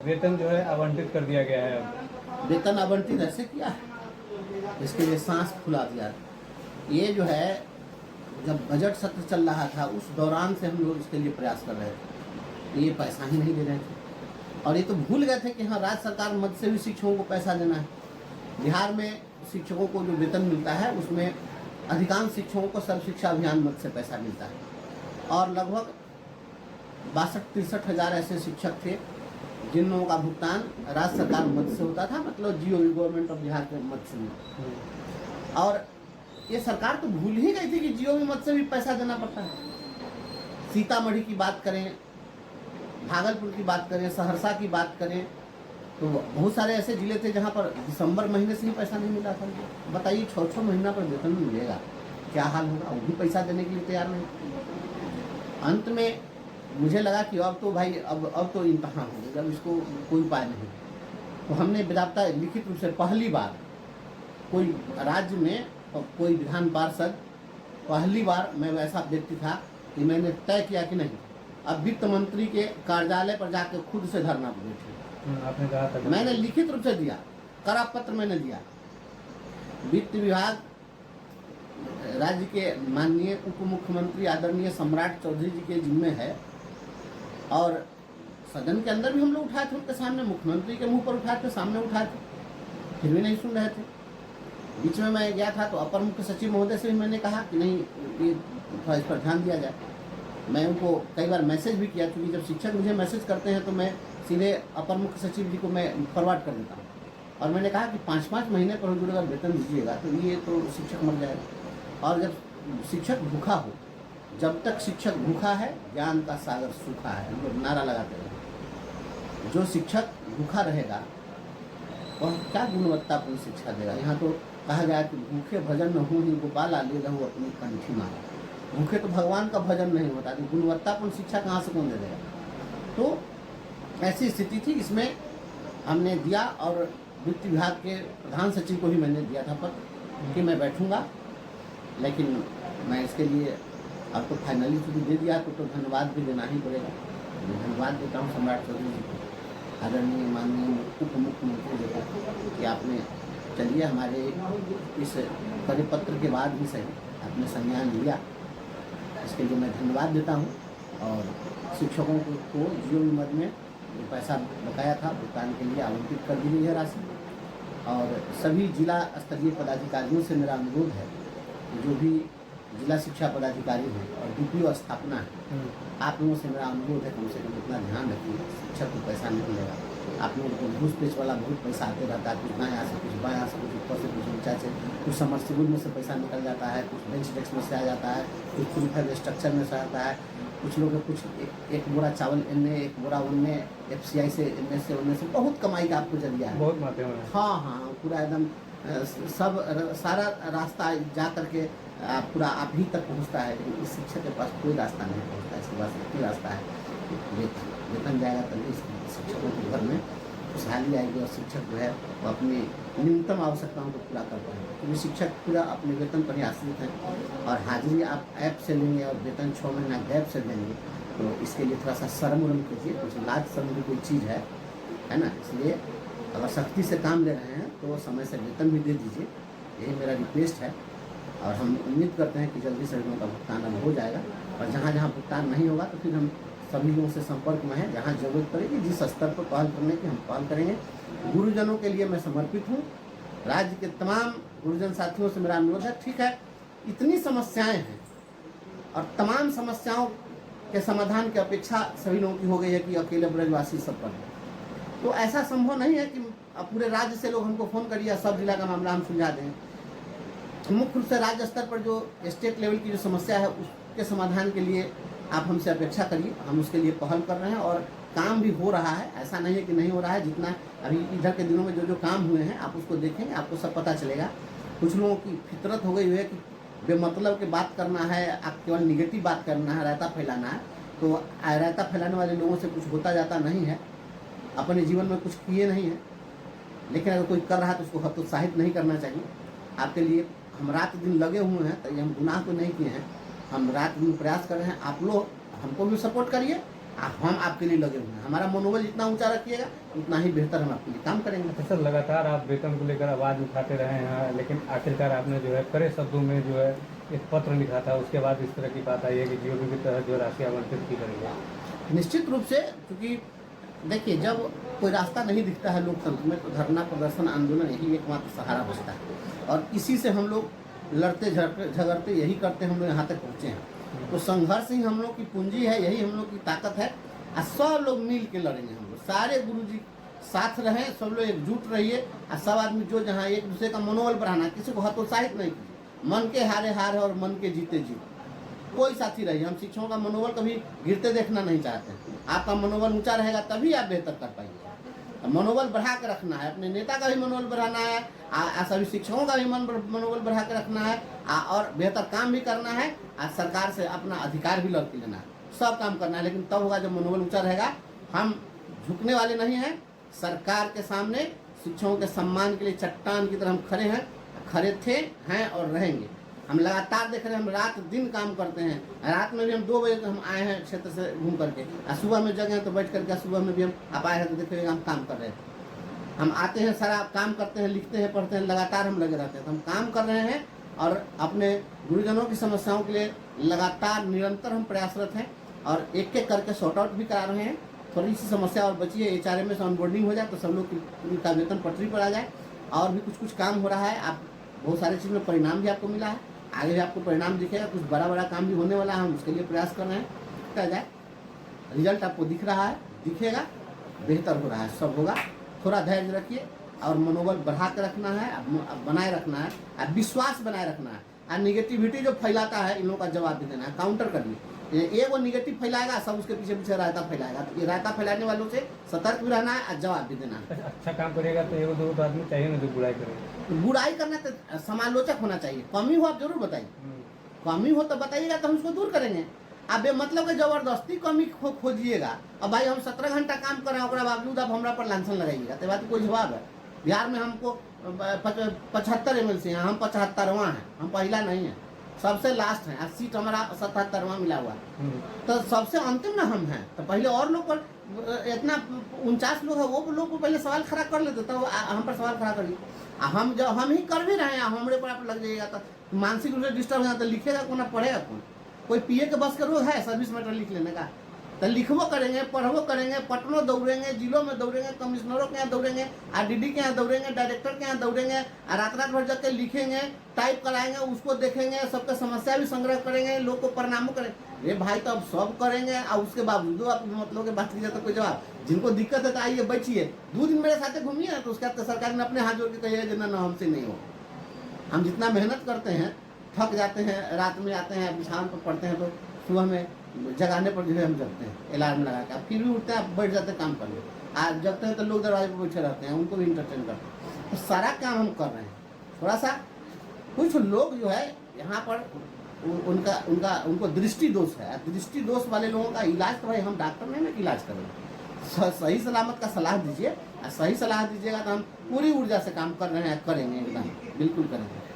वेतन जो है आवंटित कर दिया गया है। वेतन आवंटित ऐसे किया है, इसके लिए सांस फुला दिया। ये जो है जब बजट सत्र चल रहा था उस दौरान से हम लोग इसके लिए प्रयास कर रहे थे, ये पैसा ही नहीं दे रहे थे। और ये तो भूल गए थे कि हाँ, राज्य सरकार मद से भी शिक्षकों को पैसा देना है। बिहार में शिक्षकों को जो वेतन मिलता है उसमें अधिकांश शिक्षकों को सर्व शिक्षा अभियान मद से पैसा मिलता है, और लगभग 62-63 हज़ार ऐसे शिक्षक थे जिन लोगों का भुगतान राज्य सरकार मद से होता था, मतलब जीओवी गवर्नमेंट ऑफ बिहार के मद से। और ये सरकार तो भूल ही गई थी कि जीओवी मद से भी पैसा देना पड़ता है। सीतामढ़ी की बात करें, भागलपुर की बात करें, सहरसा की बात करें, तो बहुत सारे ऐसे जिले थे जहाँ पर दिसंबर महीने से ही पैसा नहीं मिला था। बताइए 6-6 महीना पर वेतन मिलेगा, क्या हाल होगा? वो भी पैसा देने के लिए तैयार नहीं। अंत में मुझे लगा कि अब तो भाई अब तो इम्तहान हो गया, अब इसको कोई उपाय नहीं। तो हमने विधाता लिखित रूप से पहली बार कोई राज्य में कोई विधान पार्षद, पहली बार मैं वैसा व्यक्ति था कि मैंने तय किया कि नहीं, अब वित्त मंत्री के कार्यालय पर जाकर खुद से धरना पर बैठे। आपने कहा था, मैंने लिखित रूप से दिया, करार पत्र मैंने दिया। वित्त विभाग राज्य के माननीय उप मुख्यमंत्री आदरणीय सम्राट चौधरी जी के जिम्मे है, और सदन के अंदर भी हम लोग उठाए थे उनके सामने, मुख्यमंत्री के मुंह पर उठाए थे, सामने उठाए थे, फिर भी नहीं सुन रहे थे। बीच में मैं गया था तो अपर मुख्य सचिव महोदय से भी मैंने कहा कि नहीं, ये थोड़ा इस पर ध्यान दिया जाए। मैं उनको कई बार मैसेज भी किया, क्योंकि जब शिक्षक मुझे मैसेज करते हैं तो मैं सीधे अपर मुख्य सचिव जी को मैं फॉरवर्ड कर देता हूँ। और मैंने कहा कि 5-5 महीने पर हुजूर अगर वेतन दीजिएगा तो ये तो शिक्षक मर जाएगा। और जब शिक्षक भूखा हो, जब तक शिक्षक भूखा है ज्ञान का सागर सूखा है, हम लोग नारा लगाते हैं। जो शिक्षक भूखा रहेगा वह क्या गुणवत्तापूर्ण शिक्षा देगा? यहाँ तो कहा गया कि भूखे भजन न हो ही गोपाला ले रहो अपनी कंठी मारा। भूखे तो भगवान का भजन नहीं होता, तो गुणवत्तापूर्ण शिक्षा कहाँ से कौन दे देगा? तो ऐसी स्थिति थी, इसमें हमने दिया। और वित्त विभाग के प्रधान सचिव को भी मैंने दिया था पत्र कि मैं बैठूंगा, लेकिन मैं इसके लिए अब तो फाइनली छुट्टी दे दिया तो धन्यवाद भी देना ही पड़ेगा। मैं धन्यवाद देता हूँ सम्राट चौधरी जी को, आदरणीय माननीय उप मुख्यमंत्री जी को, कि आपने चलिए हमारे इस परिपत्र के बाद भी सही आपने संज्ञान लिया, इसके लिए मैं धन्यवाद देता हूँ। और शिक्षकों को जीओवी मद में जो पैसा बकाया था भुगतान के लिए आवंटित कर दी गई है राशि। और सभी जिला स्तरीय पदाधिकारियों से मेरा अनुरोध है, जो भी जिला शिक्षा पदाधिकारी हैं और डीपीओ स्थापना है, आप लोगों से मेरा अनुरोध है कम से कम इतना ध्यान रखिए, शिक्षक को पैसा नहीं मिलेगा। आप लोगों को घूस पेच वाला बहुत पैसा आते रहता है, कुछ दाएँ से कुछ बाएँ से, कुछ ऊपर से कुछ नीचा से, कुछ समरसिबल में से पैसा निकल जाता है, कुछ बेंच डेस्क में से आ जाता है, कुछ प्रीफेब स्ट्रक्चर में से आता है, कुछ लोग कुछ एक बोरा चावल इनने, एक बोरा उनने, FCI से इनने से उनने से बहुत कमाई का आपको जरिया है, बहुत मात्रा में। हाँ, पूरा एकदम सब सारा रास्ता जा करके पूरा आप ही तक पहुंचता है। लेकिन इस शिक्षक के पास कोई रास्ता नहीं पहुंचता, इसके पास एक ही रास्ता है, वेतन जाएगा तभी शिक्षकों के घर में खुशहाली आएगी और शिक्षक जो है वो अपनी न्यूनतम आवश्यकताओं को पूरा कर पाएंगे। क्योंकि शिक्षक पूरा अपने वेतन पर ही आश्रित हैं, और हाजिरी आप ऐप से लेंगे और वेतन 6 महीना गैप से देंगे, तो इसके लिए थोड़ा सा शर्म उर्म कीजिए, कुछ लाज शर्म की कोई चीज़ है ना। इसलिए अगर सख्ती से काम ले रहे हैं तो समय से वेतन भी दे दीजिए, यही मेरा रिक्वेस्ट है। और हम उम्मीद करते हैं कि जल्दी से लोगों का भुगतान अब हो जाएगा, और जहाँ जहाँ भुगतान नहीं होगा तो फिर हम सभी लोगों से संपर्क में हैं, जहाँ जरूरत पड़ेगी जिस स्तर पर पहल करने की हम पहल करेंगे। गुरुजनों के लिए मैं समर्पित हूँ। राज्य के तमाम गुरुजन साथियों से मेरा अनुरोध है, ठीक है इतनी समस्याएं हैं और तमाम समस्याओं के समाधान की अपेक्षा सभी लोगों की हो गई है कि अकेले ब्रजवासी सब पर, तो ऐसा संभव नहीं है कि पूरे राज्य से लोग हमको फ़ोन करिए सब जिला का मामला हम सुलझा दें। मुख्य रूप से राज्य स्तर पर जो स्टेट लेवल की जो समस्या है उसके समाधान के लिए आप हमसे अपेक्षा करिए, हम उसके लिए पहल कर रहे हैं और काम भी हो रहा है। ऐसा नहीं है कि नहीं हो रहा है, जितना अभी इधर के दिनों में जो काम हुए हैं आप उसको देखेंगे, आपको सब पता चलेगा। कुछ लोगों की फितरत हो गई है कि बेमतलब की बात करना है, आप केवल निगेटिव बात करना है, रायता फैलाना है। तो रायता फैलाने वाले लोगों से कुछ होता जाता नहीं है, अपने जीवन में कुछ किए नहीं है, लेकिन अगर कोई कर रहा है तो उसको हतोत्साहित नहीं करना चाहिए। आपके लिए हम रात दिन लगे हुए हैं, तो ये हम गुनाह तो नहीं किए हैं, हम रात दिन प्रयास कर रहे हैं। आप लोग हमको भी सपोर्ट करिए, हम आपके लिए लगे हुए हैं। हमारा मनोबल जितना ऊंचा रखिएगा उतना ही बेहतर हम आपके लिए काम करेंगे। तो सर लगातार आप वेतन को लेकर आवाज़ उठाते रहे हैं, लेकिन आखिरकार आपने जो है कड़े शब्दों में जो है एक पत्र लिखा था, उसके बाद इस तरह की बात आई है कि जीओबी के तहत जो राशि आवंटित की करेंगे। निश्चित रूप से, क्योंकि देखिए जब कोई रास्ता नहीं दिखता है लोकतंत्र में तो धरना प्रदर्शन आंदोलन यही एकमात्र सहारा बचता है, और इसी से हम लोग लड़ते झगड़ते यही करते हम लोग यहाँ तक पहुँचे हैं। तो संघर्ष ही हम लोग की पूंजी है, यही हम लोग की ताकत है। और सब लोग मिल के लड़ेंगे, हम लोग सारे गुरुजी साथ रहें, सब लोग एकजुट रहिए, और सब आदमी जो जहाँ एक दूसरे का मनोबल बढ़ाना, किसी को हतोत्साहित नहीं कीजिए। मन के हारे हार है और मन के जीते जीत। कोई साथी रहिए, हम शिक्षकों का मनोबल कभी गिरते देखना नहीं चाहते। आपका मनोबल ऊंचा रहेगा तभी आप बेहतर कर पाएंगे। मनोबल बढ़ा के रखना है, अपने नेता का भी मनोबल बढ़ाना है, सभी शिक्षकों का भी मनोबल बढ़ा के रखना है, और बेहतर काम भी करना है, और सरकार से अपना अधिकार भी लड़ लेना है। सब काम करना है, लेकिन तब होगा जब मनोबल ऊंचा रहेगा। हम झुकने वाले नहीं हैं। सरकार के सामने शिक्षकों के सम्मान के लिए चट्टान की तरह हम खड़े हैं, खड़े थे, हैं और रहेंगे। हम लगातार देख रहे हैं, हम रात दिन काम करते हैं। रात में भी हम 2 बजे हम आए हैं क्षेत्र से घूम करके, और सुबह में जगह तो बैठ करके, सुबह में भी हम आप आए हैं तो देखिएगा हम काम कर रहे थे। हम आते हैं, सारा काम करते हैं, लिखते हैं, पढ़ते हैं, लगातार हम लगे रहते हैं। तो हम काम कर रहे हैं और अपने गुरुजनों की समस्याओं के लिए लगातार निरंतर हम प्रयासरत हैं, और एक एक करके सॉर्ट आउट भी करा रहे हैं। थोड़ी सी समस्या और बची है, HRM से ऑनबोर्डिंग हो जाए तो सब लोग का वेतन पटरी पर आ जाए। और भी कुछ काम हो रहा है, आप बहुत सारी चीज़ में परिणाम भी आपको मिला है, आगे भी आपको परिणाम दिखेगा। कुछ बड़ा काम भी होने वाला है, हम उसके लिए प्रयास कर रहे हैं। क्या जाए, रिजल्ट आपको दिख रहा है, दिखेगा, बेहतर हो रहा है, सब होगा। थोड़ा धैर्य रखिए और मनोबल बढ़ा के रखना है, बनाए रखना है, और विश्वास बनाए रखना है। और निगेटिविटी जो फैलाता है इन लोगों का जवाब भी देना है, काउंटर करिए। ये वो निगेटिव फैलाएगा, सब उसके पीछे रायता फैलाएगा। तो ये रायता फैलाने वालों से सतर्क भी रहना है और जवाब भी देना है। अच्छा काम करेगा तो 1-2 आदमी चाहिए ना जो बुराई करेगा। बुराई करना तो समालोचक होना चाहिए। कमी हो आप जरूर बताइए, कमी हो तो बताइएगा, तो हम उसको दूर करेंगे। आप बेमतलब के जबरदस्ती कमी खोजिएगा, और भाई हम 17 घंटा काम कर रहे हैं, उसके बावजूद आप हमारा पर लांछन लगाइएगा, तो बात कोई जवाब है। बिहार में हमको 75 MLC हैं, हम 75वां हैं, हम पहला नहीं है, सबसे लास्ट है। सीट हमारा 77वां मिला हुआ है, तो सबसे अंतिम ना हम हैं। तो पहले और लोग पर इतना 49 लोग है, वो लोग को पहले सवाल खड़ा कर लेते, तो हम पर सवाल खड़ा करिए। हम जब हम ही कर भी रहे हैं, हमारे पर आप लग जाइएगा तो मानसिक रूप से डिस्टर्ब हो, तो लिखेगा कौन, पढ़ेगा कौन? कोई PA के बस का रोग है सर्विस मैटर लिख लेने का? तो लिखबो करेंगे, पढ़बो करेंगे, पटनों दौड़ेंगे, जिलों में दौड़ेंगे, कमिश्नरों के यहाँ दौड़ेंगे, RDD के यहाँ दौड़ेंगे, डायरेक्टर के यहाँ दौड़ेंगे, और रात भर जग के लिखेंगे, टाइप कराएंगे, उसको देखेंगे, सबका समस्या भी संग्रह करेंगे, लोग को परिणामों करेंगे। ये भाई तो अब सब करेंगे, और उसके बावजूद आप मतलब के बात कीजिए तो कोई जवाब। जिनको दिक्कत है तो आइए बैठिए, 2 दिन मेरे साथ घूमिए ना, तो उसके बाद सरकार ने अपने हाथ जोड़ के कहिए ना हमसे नहीं हो। हम जितना मेहनत करते हैं, थक जाते हैं, रात में आते हैं, बिछावन पर पढ़ते हैं, तो सुबह में जगाने पर जो है हम जगते हैं अलार्म लगा के, अब फिर भी उठते हैं, आप बैठ जाते हैं काम करने। आज जगते हैं तो लोग दरवाजे पर बैठे रहते हैं, उनको भी इंटरटेन करते हैं। तो सारा काम हम कर रहे हैं। थोड़ा सा कुछ लोग जो है यहाँ पर उनको दृष्टि दोष है, दृष्टि दोष वाले लोगों का इलाज तो भाई हम डॉक्टर नहीं ना इलाज करेंगे। सही सलामत का सलाह दीजिए, और सही सलाह दीजिएगा तो हम पूरी ऊर्जा से काम कर रहे हैं, करेंगे, एकदम बिल्कुल करेंगे।